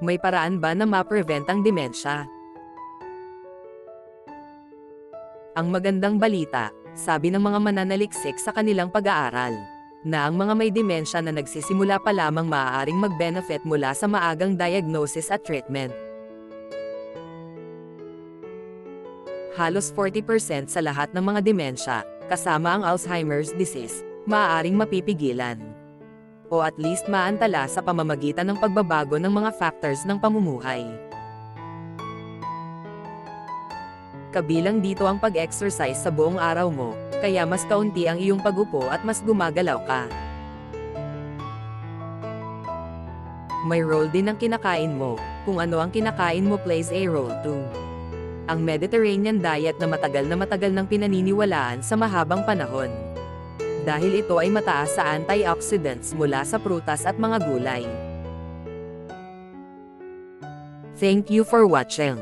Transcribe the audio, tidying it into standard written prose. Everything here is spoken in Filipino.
May paraan ba na ma-prevent ang demensya? Ang magandang balita, sabi ng mga mananaliksik sa kanilang pag-aaral, na ang mga may demensya na nagsisimula pa lamang maaaring mag-benefit mula sa maagang diagnosis at treatment. Halos 40% sa lahat ng mga demensya, kasama ang Alzheimer's disease, maaaring mapipigilan. O at least maantala sa pamamagitan ng pagbabago ng mga factors ng pamumuhay. Kabilang dito ang pag-exercise sa buong araw mo, kaya mas kaunti ang iyong pag-upo at mas gumagalaw ka. May role din ang kinakain mo, kung ano ang kinakain mo plays a role too. Ang Mediterranean diet na matagal nang pinaniniwalaan sa mahabang panahon. Dahil ito ay mataas sa antioxidants mula sa prutas at mga gulay. Thank you for watching.